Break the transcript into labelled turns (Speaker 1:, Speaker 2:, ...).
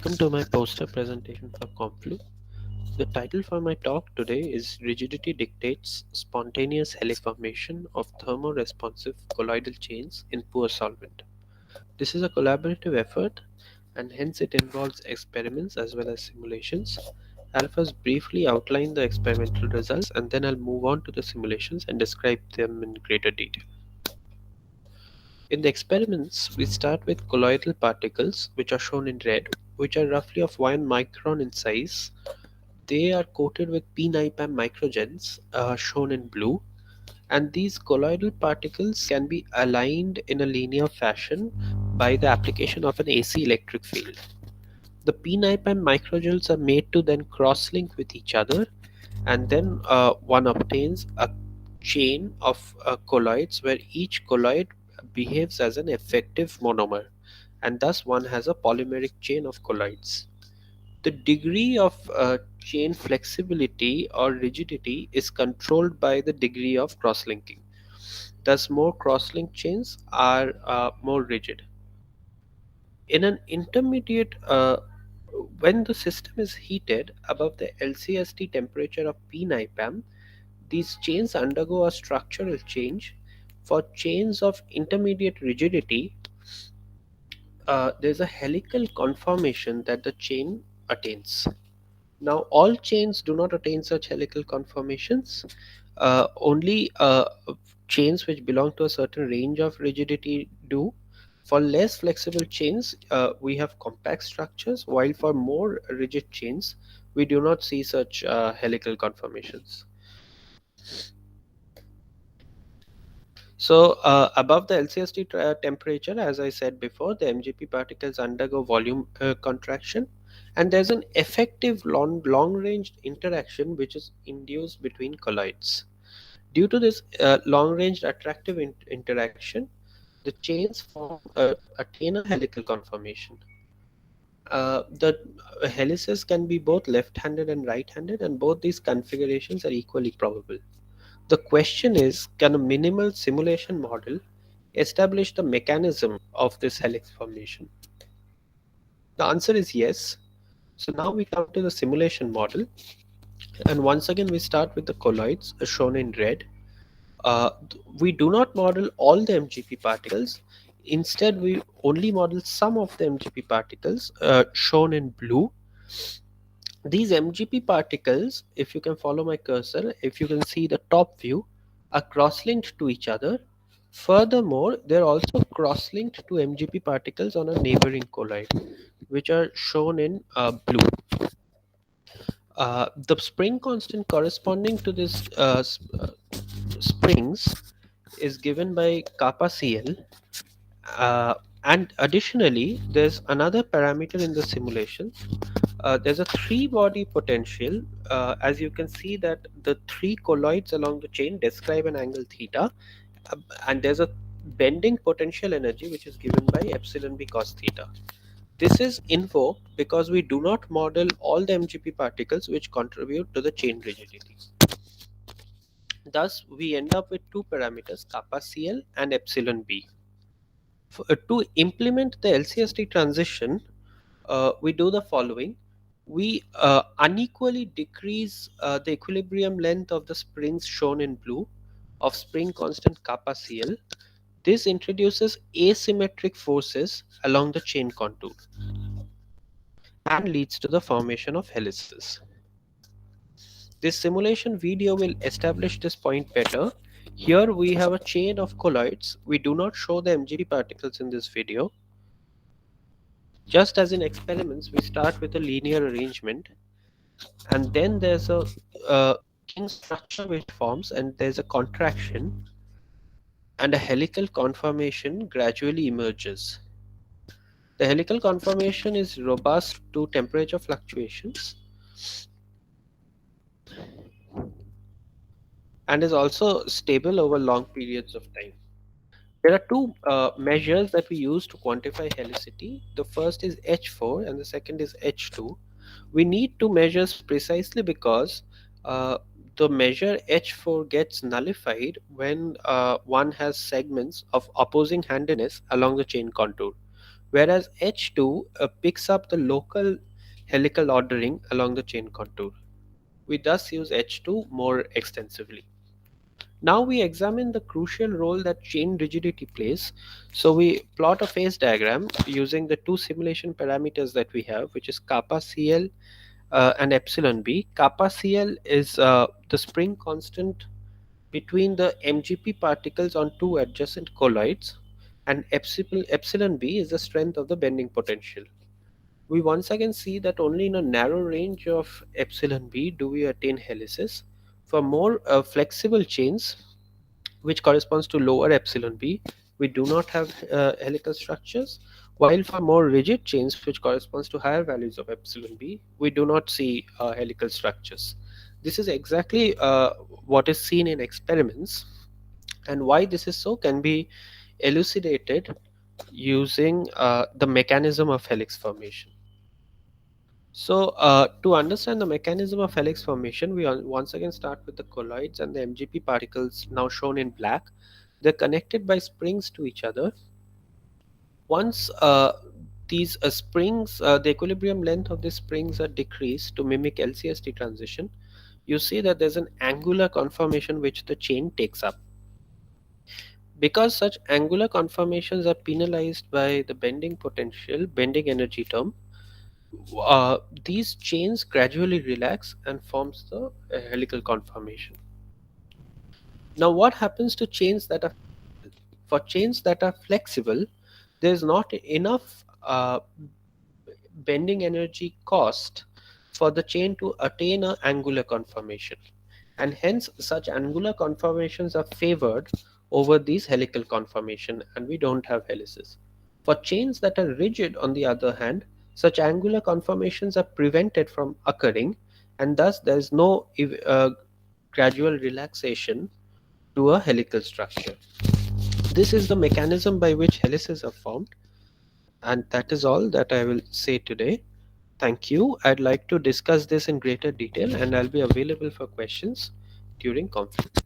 Speaker 1: welcome to my poster presentation for Conflu. The title for my talk today is Rigidity Dictates Spontaneous Helix Formation of Thermoresponsive Colloidal Chains in Poor Solvent. This is a collaborative effort and hence it involves experiments as well as simulations. I'll first briefly outline the experimental results and then I'll move on to the simulations and describe them in greater detail. In the experiments, we start with colloidal particles, which are shown in red, which are roughly of 1 micron in size. They are coated with p-nipam microgens, shown in blue, and these colloidal particles can be aligned in a linear fashion by the application of an AC electric field. The p-nipam microgels are made to then cross-link with each other, and then one obtains a chain of colloids where each colloid behaves as an effective monomer, and thus one has a polymeric chain of colloids. The degree of chain flexibility or rigidity is controlled by the degree of cross-linking. Thus, more cross-linked chains are more rigid. In an intermediate, when the system is heated above the LCST temperature of p-nipam, these chains undergo a structural change. For chains of intermediate rigidity, there's a helical conformation that the chain attains. Now, all chains do not attain such helical conformations. Only chains which belong to a certain range of rigidity do. For less flexible chains, we have compact structures, while for more rigid chains, we do not see such helical conformations. So, above the LCST temperature, as I said before, the MGP particles undergo volume contraction, and there's an effective long range interaction which is induced between colloids. Due to this long range attractive interaction, the chains attain a helical conformation. The helices can be both left-handed and right-handed, and both these configurations are equally probable. The question is, can a minimal simulation model establish the mechanism of this helix formation? The answer is yes. So now we come to the simulation model, and once again we start with the colloids shown in red. We do not model all the MGP particles. Instead, we only model some of the MGP particles shown in blue. These MGP particles, if you can follow my cursor, if you can see the top view, are cross-linked to each other. Furthermore, they're also cross-linked to MGP particles on a neighboring colloid, which are shown in blue. The spring constant corresponding to this springs is given by kappa CL. Uh, and additionally, there's another parameter in the simulation. There's a three body potential. As you can see that the three colloids along the chain describe an angle theta, and there's a bending potential energy which is given by epsilon b cos theta. This is invoked because we do not model all the MGP particles which contribute to the chain rigidity. Thus, we end up with two parameters, kappa CL and epsilon b. To implement the LCST transition, we do the following. We unequally decrease the equilibrium length of the springs shown in blue of spring constant kappa CL. This introduces asymmetric forces along the chain contour and leads to the formation of helices. This simulation video will establish this point better. Here we have a chain of colloids. We do not show the MGP particles in this video. Just as in experiments, we start with a linear arrangement, and then there's a king structure which forms, and there's a contraction, and a helical conformation gradually emerges. The helical conformation is robust to temperature fluctuations and is also stable over long periods of time. There are two measures that we use to quantify helicity. The first is H4 and the second is H2. We need two measures precisely because the measure H4 gets nullified when one has segments of opposing handedness along the chain contour. whereas H2 picks up the local helical ordering along the chain contour. We thus use H2 more extensively. Now we examine the crucial role that chain rigidity plays. So we plot a phase diagram using the two simulation parameters that we have, which is kappa CL and epsilon B. Kappa CL is the spring constant between the MGP particles on two adjacent colloids, and epsilon B is the strength of the bending potential. We once again see that only in a narrow range of epsilon B do we attain helices. For more flexible chains, which corresponds to lower epsilon b, we do not have helical structures, while for more rigid chains, which corresponds to higher values of epsilon b, we do not see helical structures. This is exactly what is seen in experiments, and why this is so can be elucidated using the mechanism of helix formation. So, to understand the mechanism of helix formation, we once again start with the colloids and the MGP particles, now shown in black. They're connected by springs to each other. Once these springs, the equilibrium length of these springs are decreased to mimic LCST transition, you see that there's an angular conformation which the chain takes up. Because such angular conformations are penalized by the bending potential, bending energy term, uh, these chains gradually relax and forms the helical conformation. Now, what happens to chains that are for chains that are flexible? There is not enough bending energy cost for the chain to attain an angular conformation, and hence such angular conformations are favored over these helical conformation, and we don't have helices. For chains that are rigid, on the other hand, such angular conformations are prevented from occurring, and thus there is no gradual relaxation to a helical structure. This is the mechanism by which helices are formed, and that is all that I will say today. Thank you. I'd like to discuss this in greater detail, and I'll be available for questions during conference.